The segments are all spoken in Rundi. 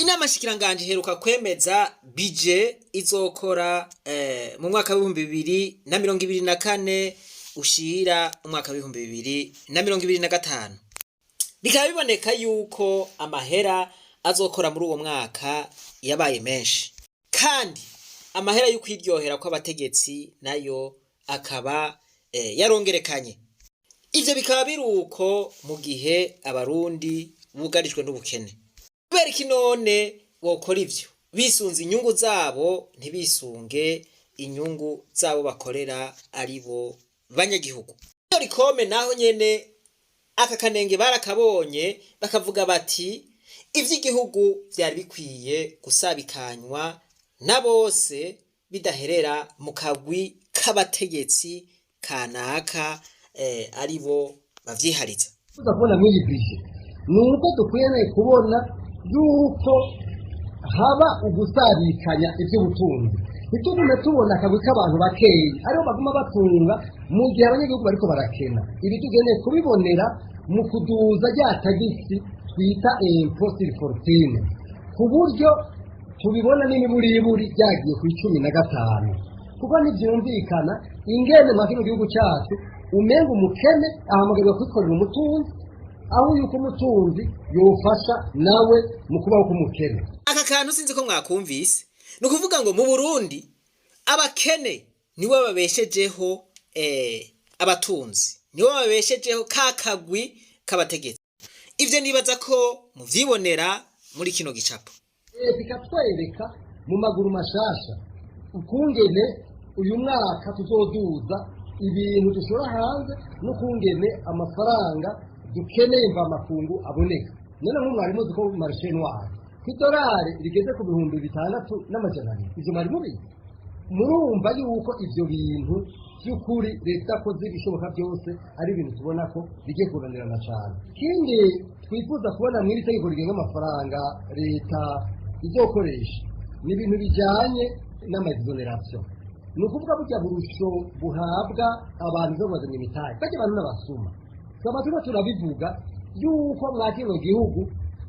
Inama shikiranganje iheruka kwemeza bije izokora mu mwaka w'ibihumbi bibiri na mirongo ibiri na kane ushira umwaka w'ibihumbi bibiri na mirongo ibiri na gatanu. Bikaba biboneka yuko amahera azokora muri uwo mwaka yabaye menshi, kandi amahera yo kwiryohera kw'abategetsi nayo akaba yarongerekanye. Ivyo bikaba biruko mu gihe abarundi bugarijwe n'ubukene. Kubera iki none bokora ivyo bisunze inyungu zabo ntibisunge inyungu zabo bakorera aribo banyagihugu? Rikome naho nyene aka kanenge barakabonye bakavuga bati ivy'igihugu vyari bikwiye gusabikanywa na bose bidaherera mu kagwi k'abategetsi kanaka aribo bavyihariza. Tuza kubona mw'iyi bije nuko dukwiye kubona yuko haba ugusabikanya ivy'ubutunzi, ntitugume tubona akagwi k'abantu bakeyi ariho baguma batunga mu gihe abanyagihugu bariko barakena. Ibi tugeneye kubibonera mu kuduza rya tagisi twita impôt sur fortune, ku buryo tubibona n'imiburiburi ryagiye ku 15, kuko ntivyumvikana ingene mwa kino gihugu cacu umenga umukene ahamagarirwa kwikorera umutunzi, aho yuko umutunzi yofasha nawe mu kubaho k'umukene. Aka kantu sinzi ko mwakumvise, ni ukuvuga ngo mu Burundi abakene nibo babeshejeho abatunzi, nibo babeshejeho kakagwi k'abategetsi. Ivyo nibaza ko muvyibonera muri kino gicapo. Bikatwereka mu maguru mashasha ukungene uyu mwaka tuzoduza ibintu dushora hanze n'ukungene amafaranga dukeneye mva makungu aboneka. None nk'umwari muzi ko marché noir kw'idolari rigeze ku 6,200, ivyo mwari mubizi? Murumva yuko ivyo bintu by'ukuri leta koze ibishoboka byose ari ibintu tubona ko bigiye kuranirana cyane. Ikindi twifuza kubona mw'iri tegeko rigenga amafaranga leta izokoresha ni ibintu bijanye n'amaexoneration. Ni ukuvuga burya burusho buhabwa abantu zo bazanye imitahe bajya abantu n'abasuma. Tukaba turiko turabivuga yuko mwa kino gihugu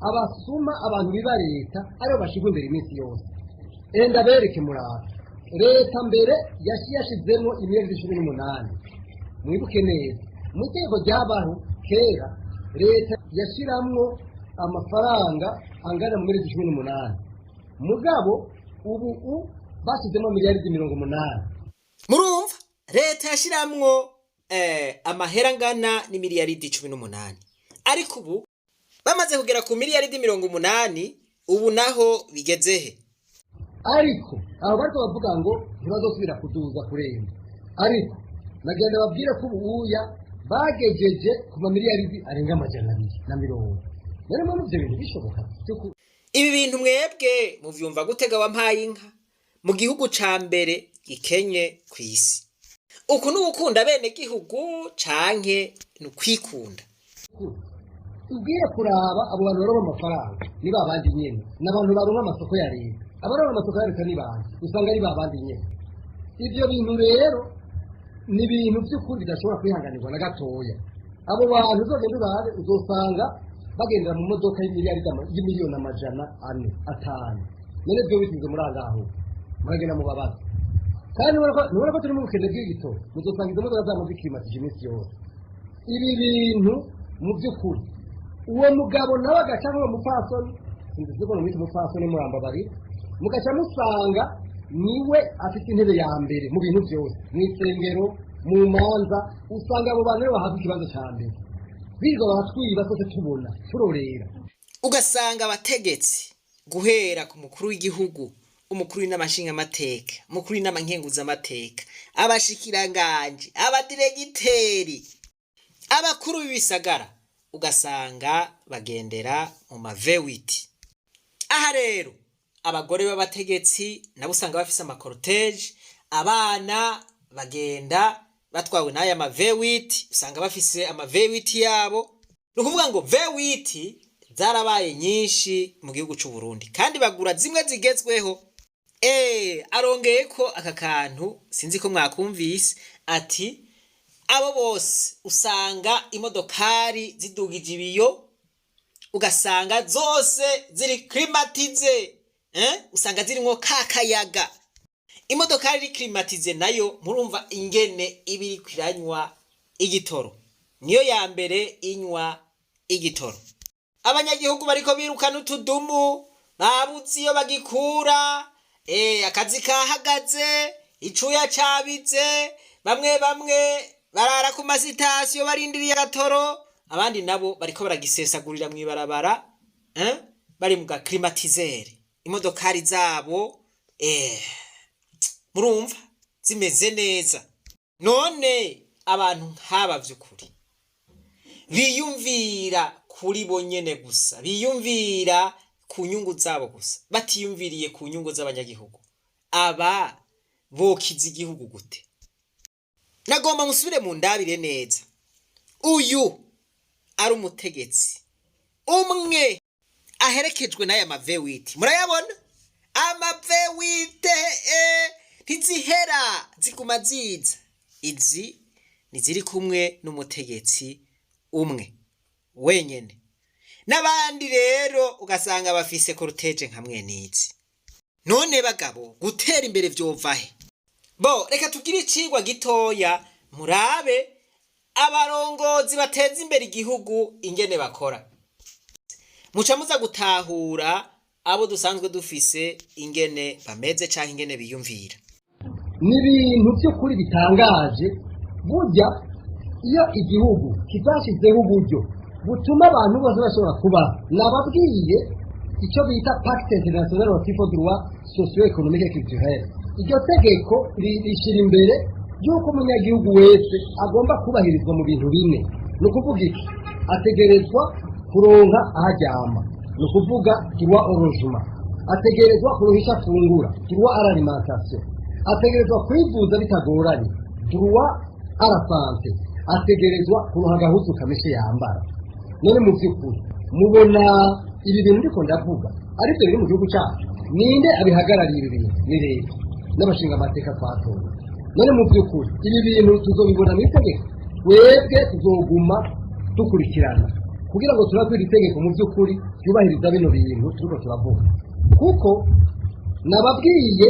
abasuma abantu biba leta aribo bashigwa imbere iminsi yose. Enda bereke muraba leta mbere yashizemo imiliyoni 18. Mwibuke neza mu itegeko ryabaho kera leta yashiramwo amafaranga angana mu miliyoni 18, mugabo ubu basizemo miliyari 80. Murumva leta yashiramwo amahera angana ni miliyari 18, ariko ubu bamaze kugera ku miliyari 80, ubu naho bigezehe? Ariko abo bariko bavuga ngo ntibazosubira kuduza kurenga, ariko nagenda babwire ko ubuya bagejeje ku miliyari arenga 240. None mu byo bintu bishoboka? Ibi bintu mwebwe muvyumva gutega wampaye inka mu gihugu ca mbere gikenye kw'isi. Uku n'ugukunda bene gihugu canke n'ukwikunda? Ubwire kuraba abo bantu baronka amafaranga ni babandi nyene, n'abantu baronka amasoko ya leta. Abaronka amasoko ya leta ni bandi, usanga ari babandi nyene. Ivyo bintu rero ni ibintu by'ukuri bidashobora kwihanganirwa na gatoya. Abo bantu uzogenda urabe uzosanga bagendera mu modoka y'imiliyoni 400, 500. None byo bitize muri angaho muragenda mu babaza, kandi nubona ko turi mu bukene bw'igito muzosanga izo modoka zamaze klimatije iminsi yose. Ibi bintu mu by'ukuri uwo mugabo nawe agaca nk'uwo mupfasoni, sinzi ko n'umwita umupfasoni muramba bari mugaca musanga niwe afite intebe ya mbere mu bintu byose, mw'isengero, mu manza, usanga abo bantu rero bahabwa ikibazo cya mbere, birirwa baratwiba twese tubona turorera. Ugasanga abategetsi guhera ku mukuru w'igihugu, umukuru w'inamashingamateka, umukuru w'inamankenguzamateka, abashikiranganje, abadiregiteri, abakuru b'ibisagara, ugasanga bagendera mu mavewiti. Aha rero abagore b'abategetsi nabo usanga bafise amakorotege, abana bagenda batwawe n'aya mavewiti, usanga bafise amavewiti yabo. Ni ukuvuga ngo vewiti zarabaye nyinshi mu gihugu c'u Burundi, kandi bagura zimwe zigezweho. Arongeye ko aka kantu sinzi ko mwakumvise ati abo bose usanga imodokari zidugije ibiyo ugasanga zose ziri klimatize, usanga zirimwo kakayaga. Imodoka iri klimatize nayo murumva ingene ibiri kwiranywa igitoro, niyo ya mbere inywa igitoro. Abanyagihugu bariko birukana utudumu, babuze iyo bagikura, akazi kahagaze, icuya cabize, bamwe barara ku masitasiyo barindiriye agatoro, abandi nabo bariko baragisesagurira mw'ibarabara, bari mu gaklimatizere. Imodokari zabo murumva zimeze neza. None abantu nk'aba vy'ukuri biyumvira kuri bo nyene gusa, biyumvira ku nyungu zabo gusa, batiyumviriye ku nyungu z'abanyagihugu, aba bokiza igihugu gute? Nagomba musubire mu ndabire neza. Uyu ari umutegetsi umwe aherekejwe n'aya mavewiti, murayabona amavewite ntizihera, ziguma ziza. Izi niziri kumwe n'umutegetsi umwe wenyene, n'abandi rero ugasanga bafise korutege nka mwenizi. None bagabo, gutera imbere vyovahe? Bo reka tugire icigwa gitoya, murabe abarongozi bateza imbere igihugu ingene bakora. Muca muza gutahura abo dusanzwe dufise ingene bameze canke ingene biyumvira. Ni ibintu by'ukuri bitangaje. Burya iyo igihugu kitashyizeho uburyo butuma abantu bose bashobora kuba, nababwiye icyo bita Pacte Internationale relative aux droits socio-économiques et culturels. Iryo tegeko rishyira imbere y'uko umunyagihugu wese agomba kubahirizwa mu bintu bine. Ni ukuvuga iki? Ategerezwa kuronka aharyama, ni ukuvuga droit au logement. Ategerezwa kuruhisha afungura, droit à l'alimentation. Ategerezwa kwivuza bitagoranye, droit à la santé. Ategerezwa kuronka agahuzu kameshe yambara. None mu by'ukuri mubona ibi bintu ndiko ndavuga ariko biri mu gihugu cyacu, ninde abihagarariye ibi bintu? Ni leta n'abashinga amateka twatoye. None mu by'ukuri ibi bintu tuzobibona mu itegeko, twebwe tuzoguma dukurikirana kugira ngo turabe iri tegeko mu by'ukuri ryubahiriza bino bintu turiko turavuga. Kuko nababwiye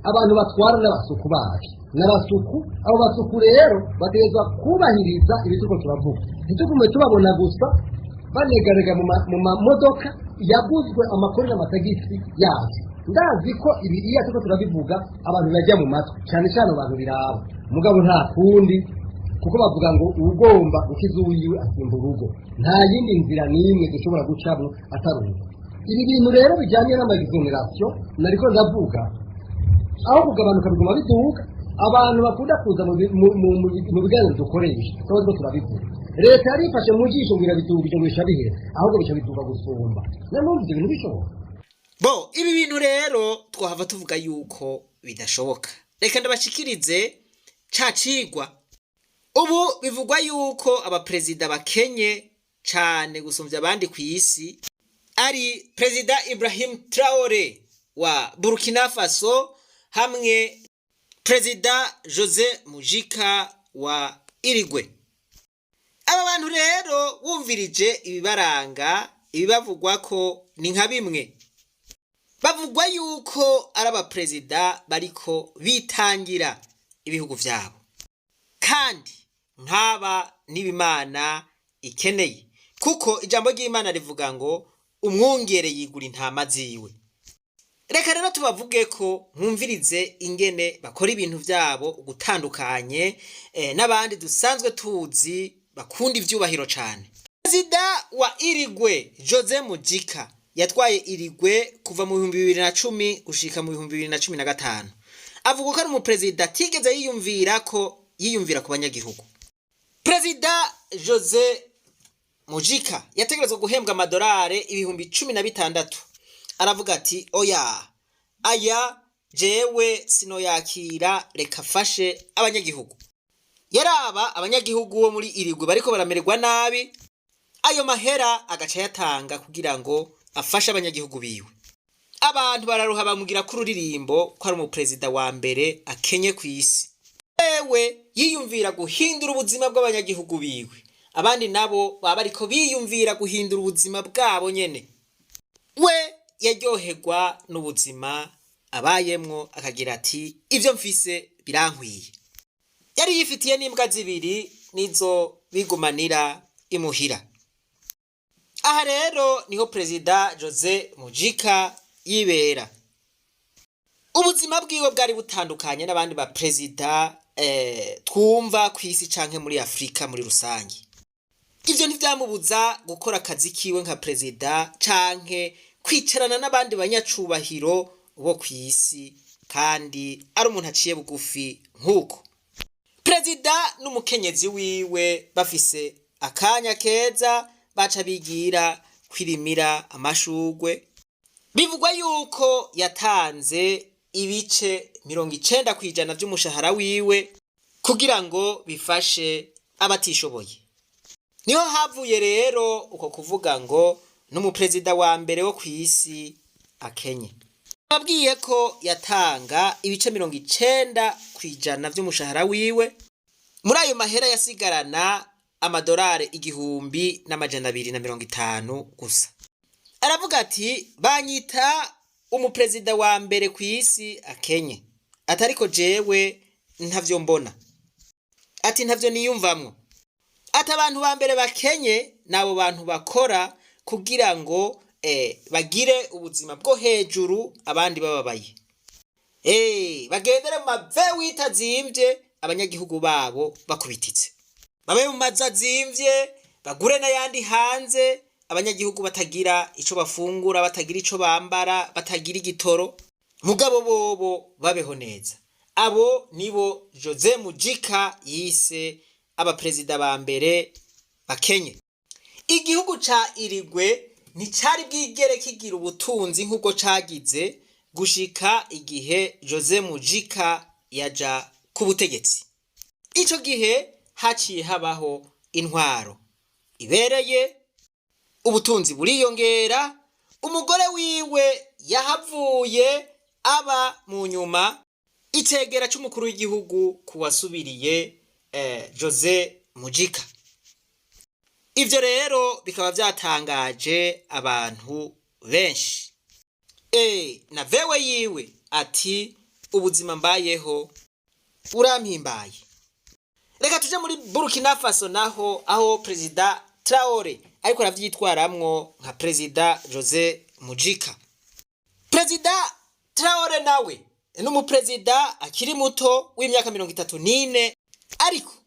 abantu batwara n'abasuku bacu, n'abasuku abo basuku rero bategerezwa kubahiriza ibi turiko turavuga. Ntitugume tubabona gusa banegarega mu mamodoka yaguzwe amakuru n'amatagisi yacu. Ndazi ko ibi iyo turiko turabivuga abantu bajya mu matwi, cyane cyane abantu biraba, mugabo nta kundi, kuko bavuga ngo ugomba gukiza uwiwe asimba urugo. Nta yindi nzira n'imwe dushobora gucamo atari uko. Ibi bintu rero bijyanye n'amaexoneration nariko ndavuga, aho kugabanuka biguma biduka, abantu bakunda kuza mu biganiro dukoresha twebwe turabivuga. Leta yarifashe mu jisho ngira bituga ngo bishabihera, ahubwo bishabituga gusumba. Namwe ibyo bintu bishoboka. Bo ibi bintu rero twahava tuvuga yuko bidashoboka. Reka ndabashikirize cacigwa. Ubu bivugwa yuko abaprezida bakenye cane gusumvya abandi ku isi ari Perezida Ibrahim Traoré wa Burkina Faso hamwe Perezida Jose Mujika wa Irigwe. Aba bantu rero wumvirije ibibaranga, ibibavugwa ko ni nka bimwe. Bavugwa yuko ari abaprezida bariko bitangira ibihugu vyabo, kandi nkaba n'ibimana ikeneye, kuko ijambo ry'Imana rivuga ngo umwungere yigura intama ziwe. Reka rero tubavuge ko mwumvirize ingene bakora ibintu vyabo gutandukanye n'abandi dusanzwe tuzi bakunda ivyubahiro cane. Perezida wa Irigwe Jose Mujika yatwaye Irigwe kuva mu 2010 gushika mu 2015. Avuga ko ari umuperezida atigeze yiyumvira ku banyagihugu. Perezida Jose Mujika yategerezwa guhembwa amadolari 16,000. Aravuga ati oya, aya jewe sinoyakira, reka fashe abanyagihugu. Yaraba abanyagihugu bo muri Irigwe bariko baramererwa nabi, ayo mahera agaca yatanga kugira ngo afashe abanyagihugu biwe. Abantu bararuha bamugira ku ruririmbo ko ari umuperezida wa mbere akenye ku isi. Ewe yiyumvira guhindura ubuzima bw'abanyagihugu biwe, abandi nabo baba bariko biyumvira guhindura ubuzima bwabo nyene. We yaryoherwa n'ubuzima abayemwo akagira ati ivyo mfise birankwiye. Yari yifitiye n'imbwa zibiri nizo bigumanira imuhira. Aha rero niho Perezida Jose Mujica yibera. Ubuzima bwiwe bwari butandukanye n'abandi ba perezida twumva kw'isi canke muri Afrika muri rusange. Ivyo ntivyamubuza gukora akazi kiwe nka perezida canke kwicarana n'abandi banyacubahiro bo kw'isi kandi ari umuntu aciye bugufi nk'uko. Perezida n'umukenyezi wiwe bafise akanya keza baca bigira kwirimira amashugwe. Bivugwa yuko yatanze ibice 90% vy'umushahara wiwe kugira ngo bifashe abatishoboye. Niho havuye rero uko kuvuga ngo n'umuperezida wa mbere wo kw'isi akenye. Babwiye ko yatanga ibice 90% vy'umushahara wiwe. Muri ayo mahera yasigarana amadolari 1250 gusa. Aravuga ati banyita umuperezida wa mbere kw'isi akenye. Atariko jewe ntavyo mbona. Ati ntavyo niyumvamwo. Ati abantu ba mbere bakenye nabo bantu bakora kugira ngo bagire ubuzima bwo hejuru abandi bababaye. Bagendere mu mave witazimvye abanyagihugu babo bakubititse. Babe mu maza zimvye bagure n'ayandi hanze abanyagihugu batagira ico bafungura, batagira ico bambara, batagira igitoro. Mugabo bobo babeho neza. Abo nibo Jose Mujica yise abaperezida ba mbere bakenye. Igihugu ca Irigwe nticari bwigere kigira ubutunzi nk'uko cagize gushika igihe Jose Mujica yaja ku butegetsi. Ico gihe haciye habaho intwaro ibereye, ubutunzi buriyongera, umugore wiwe yahavuye aba mu nyuma icegera c'umukuru w'igihugu kuwasubiriye Jose Mujica. Ivyo rero bikaba vyatangaje abantu benshi. Na vewe yiwe ati ubuzima mbayeho urampimbaye. Reka tuje muri Burkina Faso naho aho Perezida Traore ariko aravyitwaramwo nka Perezida Jose Mujica. Perezida Traore nawe n'umuperezida akiri muto w'imyaka 34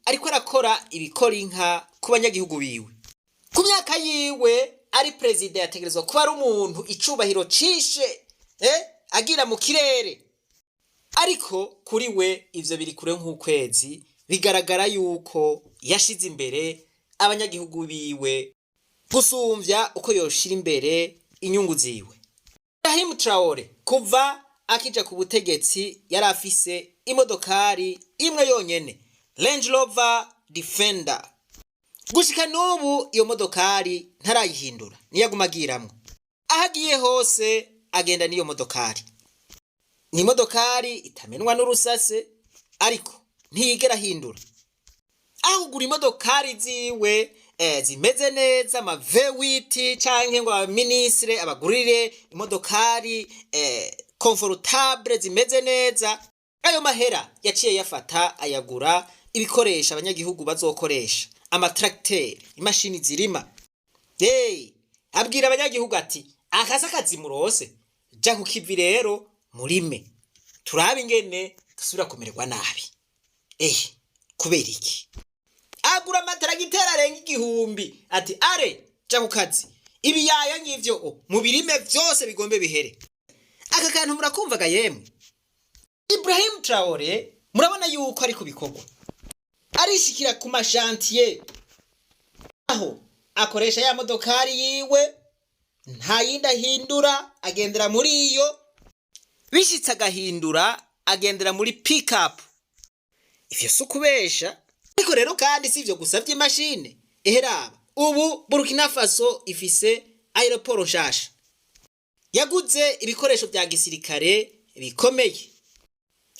ariko arakora ibikora inka ku banyagihugu biwe. Ku myaka yiwe ari perezida yategerezwa kuba ari umuntu icubahiro cishe agira mu kirere. Ariko kuri we ivyo biri kure nk'ukwezi, bigaragara yuko yashize imbere abanyagihugu biwe gusumvya uko yoshira imbere inyungu ziwe. Ibrahim Traore kuva akija ku butegetsi yari afise imodokari imwe yonyene, Range Rover Defender. Gushika n'ubu iyo modokari ntarayihindura, niyaguma agiramwo. Ahagiye hose agenda n'iyo modokari. Ni modokari itamenwa n'urusase ariko ntiyigera hindura. Ahugura imodokari ziwe zimeze neza, ama V8 canke ngo abaministre abagurire imodokari confortable zimeze neza. Ayo mahera yaciye yafata ayagura ibikoresha abanyagihugu bazokoresha, amatracteur, imashini zirima. Abwira abanyagihugu ati akaza akazi murose ja kukivi rero murime turabe ingene dusubira kumererwa nabi. Kubera iki? Agura amatracteur arenga 1000 ati are ja kukazi ibiyaya nk'ivyo mu birime vyose bigombe bihere. Aka kantu murakumvaga yemwe? Ibrahim Traore murabona yuko ari kubikorwa, arishikira ku mashantier aho akoresha ya modokari yiwe, nta yindi ahindura, agendera muri iyo. Bishitse agahindura agendera muri pick-up. Ivyo sukubesha. Ariko rero kandi sivyo gusa vy'imashine. Raba ubu Burkina Faso ifise aeroport nshasha. Yaguze ibikoresho bya gisirikare bikomeye,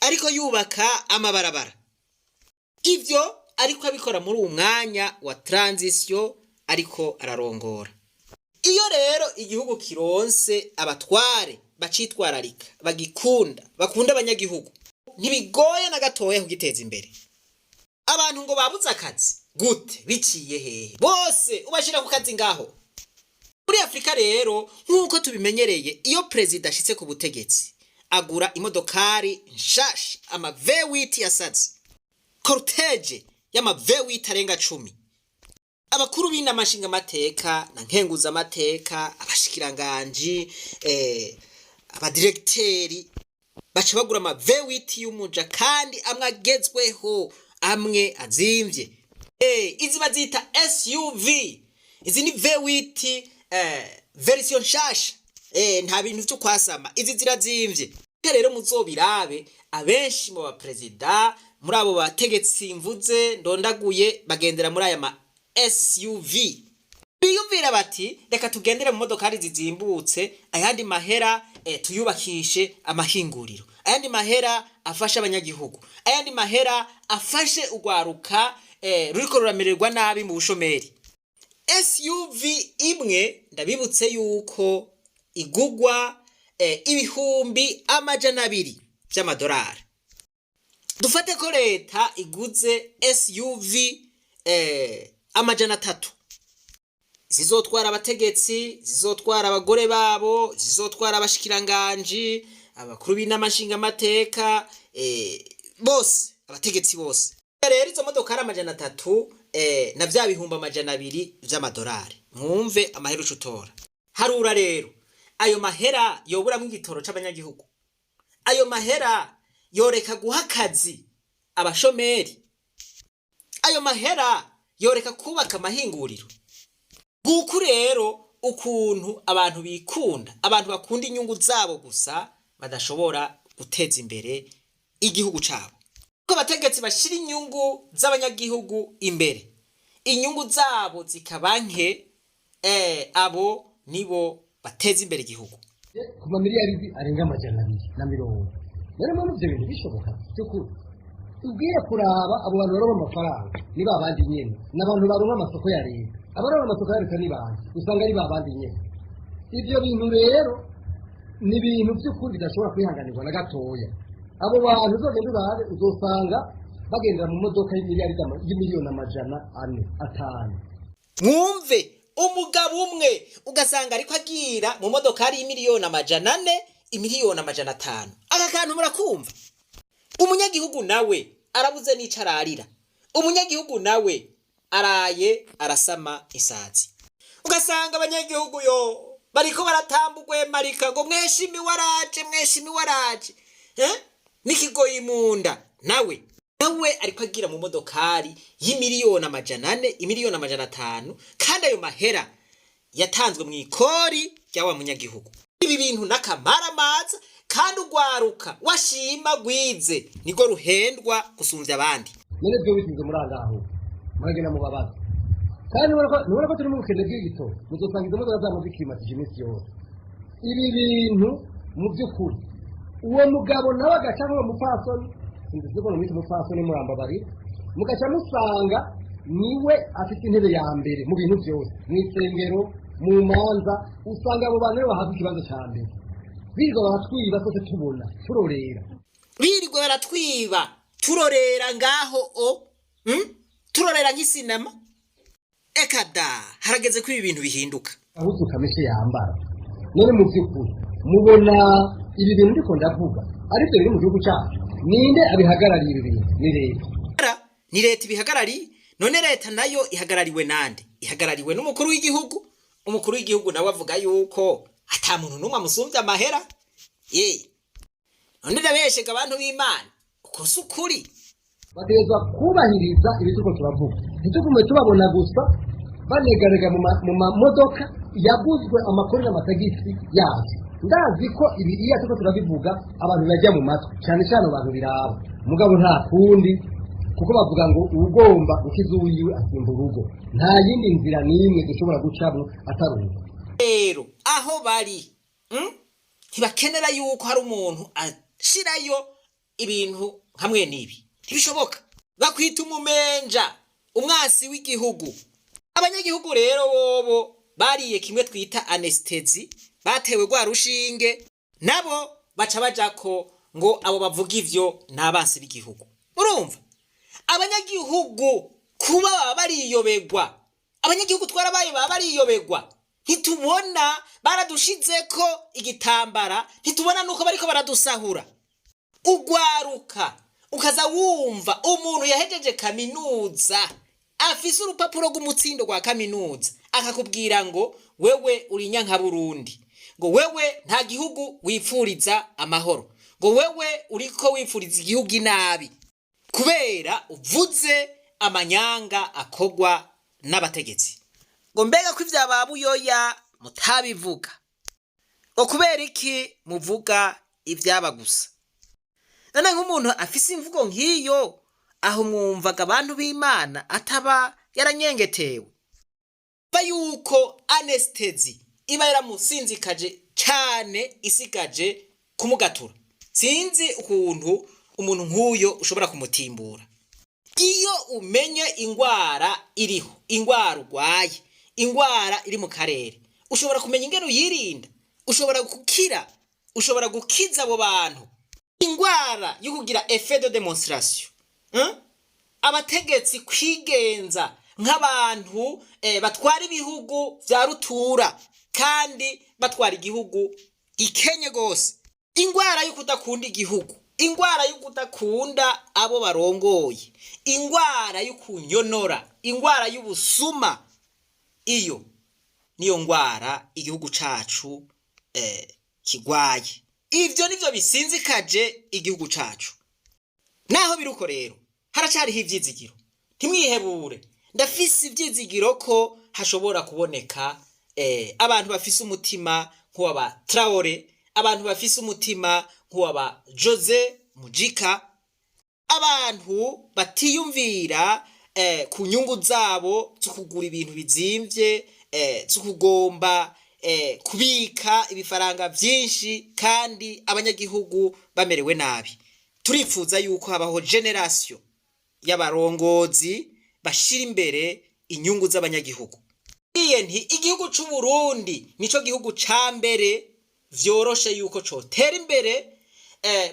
ariko yubaka amabarabara. Ivyo ariko abikora muri uwo mwanya wa transition ariko ararongora. Iyo rero igihugu kironse abatware bacitwararika, bagikunda, bakunda abanyagihugu, ntibigoye na gatoya kugiteza imbere. Abantu ngo babuze akazi gute? Biciye hehe? Bose ubashira ku kazi ngaho. Muri Afrika rero nkuko tubimenyereye, iyo president ashitse ku butegetsi agura imodokari nshasha, ama V8 yasaze, cortege y'ama V8 arenga 10. Abakuru b'inamashinga amateka na nkenguza amateka, abashikiranganji, abadirecteri baca bagura ama V8 y'umuja kandi amwe agezweho, amwe azimvye. Izi bazita SUV. Izi ni V8 version nshasha. Nta bintu byo kwasama, izi zirazimvye. Rero muzobirabe abenshi mu bapresident muri abo bategetsi mvuze ndondaguye bagendera muri aya ma SUV. Biyumvira bati reka tugendere mu modokari zizimbutse, ayandi mahera tuyubakishe amahinguriro, ayandi mahera afasha abanyagihugu, ayandi mahera afashe ugwaruka ruriko ruramererwa nabi mu bushomeri. SUV imwe ndabibutse yuko igugwa ibihumbi amajana 2 by'amadolari. Dufate ko leta iguze SUV amajana 3. Zizotwara abategetsi, zizotwara abagore babo, zizotwara abashikiranganji, abakuru b'inamashinga amateka, bose abategetsi bose. Rero izo modokari amajana 3 na bya bihumbi amajana 2 by'amadolari. Mwumve amahera ucutora. Harura rero ayo mahera yobura mu gitoro c'abanyagihugu. Ayo mahera yoreka guha akazi abashomeri. Ayo mahera yoreka kubaka amahinguriro. Guku rero ukuntu abantu bikunda, abantu bakunda inyungu zabo gusa, badashobora guteza imbere igihugu cabo. Ko abategetsi bashira inyungu z'abanyagihugu imbere, inyungu zabo zikabanke, abo nibo bateza imbere igihugu. Ku mamiliyari arenga amajana 240. Rero mu byo bintu bishoboka cyukuri ubwiye kuraba abo bantu baronka amafaranga ni babandi nyene, n'abantu baronka amasoko ya leta. Abaronka amasoko ya leta ni bandi, usanga ari babandi nyene. Ivyo bintu rero ni ibintu by'ukuri bidashobora kwihanganirwa na gatoya. Abo bantu uzogenda urabe uzosanga bagendera mu modoka y'imiliyoni amajana 4-5. Mwumve umugabo umwe ugasanga ariko agira mu modokari y'imiliyoni amajana 4, imiliyoni amajana 5. Aka kantu murakumva? Umunyagihugu nawe arabuze n'icararira. Umunyagihugu nawe araye arasama isazi. Ugasanga abanyagihugu yo bariko baratambugwe marika ngo mweshimi waraje. Nikigoyi munda nawe ariko agira mu modokari y'imiliyoni amajana 4, imiliyoni amajana 5, kandi ayo mahera yatanzwe mu ikori rya wa munyagihugu. Ibi bintu nakamara maza kandi ugwaruka washima gwize nigo ruhendwa gusumvya abandi. None byo bitinze murangaho muragena mu babaza kandi nubona ko turi mu bukene bw'igito, muzosanga izo modoka zamaze klimatije iminsi yose. Ibi bintu mu by'ukuri uwo mugabo nawe agaca mu mupfasoni, sinzi ko n'umwite mupfasoni murambabari, mugaca musanga niwe afite intebe ya mbere mu bintu byose, mu isengero, mu manza, usanga abo bantu bahabwa ikibanza cya mbere. Birirwa baratwiba twese tubona turorera, birirwa baratwiba turorera ngaho turorera nk'isinema. Ekada harageze ko ibi bintu bihinduka. Ahuzu kameshe yambara. None mu by'ukuri mubona ibi bintu ndiko ndavuga ari byo biri mu gihugu cyacu, ninde abihagarariye ibi bintu? Ni leta ibihagarariye. None leta nayo ihagarariwe nande? Ihagarariwe n'umukuru w'igihugu. Umukuru w'igihugu nawe avuga yuko ata muntu numwe amusumvya amahera. None ndabeshega abantu b'Imana uko sukuri bategezwa kubahiriza ibituko turavuga. Ntitugume tubabona gusa banegarega mu mamodoka yaguzwe amakuru n'amatagisi yazo. Ndazi ko ibiriya tuko turabivuga abantu bajya mu matwi cyane cyane abantu biraba, mugabo nta kundi kuko bavuga ngo ugomba ukizuyiwe asimba urugo. Nta yindi nzira nimwe dushobora gucamo ataruko. Rero aho bari ntibakenera yuko hari umuntu ashirayo ibintu hamwe n'ibi. Ntibishoboka. bakwita umumenja, umwasi w'igihugu. Abanyagihugu rero bobo bariye kimwe twita anestezi, batewe rwa rushinge, nabo baca bajako ngo abo bavuga ivyo n'abansi b'igihugu. Urumva? Abanyagihugu kuba baba bariyobegwa, abanyagihugu twarabaye baba bariyobegwa, ntitubona baradushizeko igitambara, ntitubona nuko bariko baradusahura. Ugwaruka ukaza wumva umuntu yahejeje kaminuza afise urupapuro rw'umutsindo rwa kaminuza akakubwira ngo wewe uri nyanka Burundi, ngo wewe nta gihugu wipfuriza amahoro, ngo wewe uriko wipfuriza igihugu inabi kubera uvuze amanyanga akogwa n'abategetsi. Ngo mbega ko ivya babuyoya mutabivuga, ngo kubera iki muvuga ivyaba gusa? None nk'umuntu afise imvugo nk'iyo, aho mwumvaga abantu b'Imana ataba yaranyengetewe? Ba yuko anestezi iba yaramusinzikaje cyane, isigaje kumugatura. Sinzi ukuntu umuntu nk'uyo ushobora kumutimbura. Iyo umenye ingwara iriho, ingwara urwaye, ingwara iri mu karere, ushobora kumenya ingero yirinda, ushobora gukira, ushobora gukiza abo bantu. Ingwara yo kugira effet de démonstration, abategetsi kwigenza nk'abantu batwara ibihugu vya rutura kandi batwara igihugu gikenye gose. Ingwara yo kudakunda igihugu, ingwara yo kudakunda abo barongoye, ingwara yo kunyonora, ingwara y'ubusuma, iyo niyo ngwara igihugu cacu kigwaye. Ivyo nivyo bisinzikaje igihugu cacu. Naho biruko rero haracariho ivyizigiro, ntimwihebure. Ndafise ivyizigiro ko hashobora kuboneka abantu bafise umutima nk'uwaba Traore, abantu bafise umutima nk'uwaba Jose Mujika, abantu batiyumvira ku nyungu zabo zo kugura ibintu bizimvye, zo kugomba kubika ibifaranga vyinshi kandi abanyagihugu bamerewe nabi. Turifuza yuko habaho generation y'abarongozi bashira imbere inyungu z'abanyagihugu. Nti igihugu c'u Burundi nico gihugu ca mbere vyoroshe yuko cotera imbere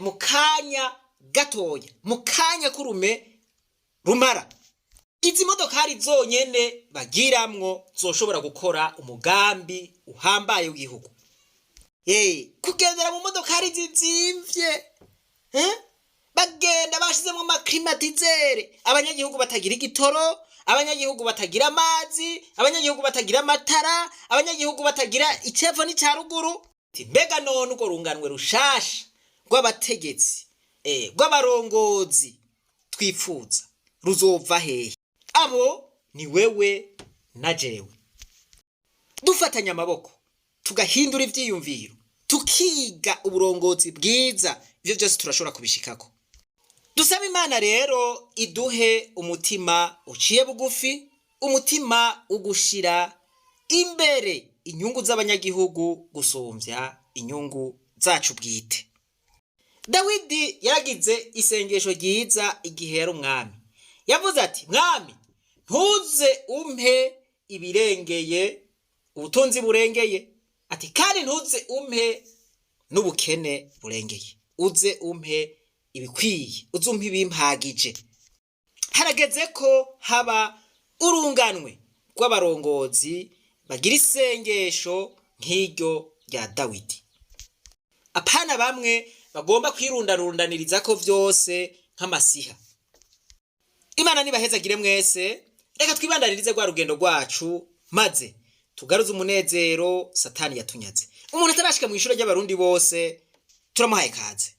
mu kanya gatoya, mu kanya kurume rumara. Izi modokari zonyene bagiramwo zoshobora gukora umugambi uhambaye w'igihugu. Kugendera mu modokari zizimvye, bagenda bashizemo amaklimatizere, abanyagihugu batagira igitoro, abanyagihugu batagira amazi, abanyagihugu batagira amatara, abanyagihugu batagira icevo n'icaruguru. Mbega none ugo runganwe rushasha rw'abategetsi rw'abarongozi twifuza ruzova hehe? Abo ni wewe na jewe. Dufatanya amaboko tugahindura ivyiyumviro, tukiga uburongozi bwiza, ivyo byose turashobora kubishikako. Dusaba Imana rero iduhe umutima uciye bugufi, umutima ugushira imbere inyungu z'abanyagihugu gusumvya inyungu zacu bwite. Dawidi yaragize isengesho ryiza igihe yari umwami. Yavuze ati, mwami ntuze umpe ibirengeye, ubutunzi burengeye, ati kandi ntuze umpe n'ubukene burengeye, uze umpe ibikwiye, uze umpe ibimpagije. Harageze ko haba urunganwe rw'abarongozi bagira isengesho nk'iryo rya Dawidi. Apana bamwe bagomba kwirundarundaniriza ko vyose nk'amasiha. Imana nibahezagire mwese. Reka twibandanirize rwa rugendo rwacu maze tugaruze umunezero Satani yatunyaze. Umuntu atarashika mu ishuri ry'abarundi bose turamuhaye kaze.